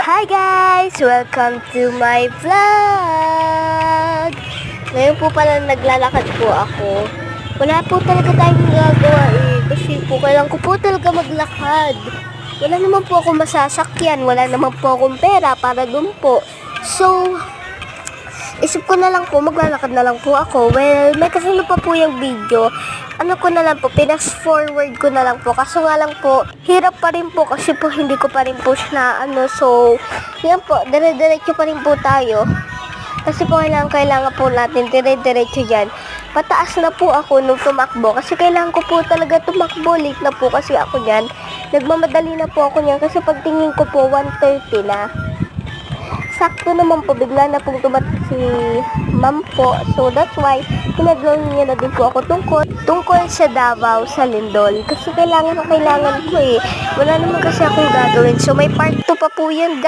Hi guys! Welcome to my vlog! Ngayon po pala naglalakad po ako. Wala po talaga tayong gagawa kasi po kailangan ko po talaga maglakad. Wala naman po ako masasakyan, wala naman po akong pera para dun po. So, isip ko na lang po, maglalakad na lang po ako. Well, may kasano pa po yung video. Ano ko na lang po, pinas-forward ko na lang po. Kaso nga lang po, hirap pa rin po kasi po hindi ko pa rin po siya So, yan po, dire-diretso pa rin po tayo. Kasi po kailangan po natin dire-diretso dyan. Pataas na po ako nung tumakbo. Kasi kailangan ko po talaga tumakbo. Late na po kasi ako dyan. Nagmamadali na po ako niyan kasi pagtingin ko po 1:30 na. Sakto naman po, bigla na pong tumatak si ma'am po. So, that's why, pinag-loan niya na din po ako tungkol sa Davao, sa Lindol. Kasi kailangan ko Wala naman kasi akong gagawin. So, may part 2 pa po yun, guys.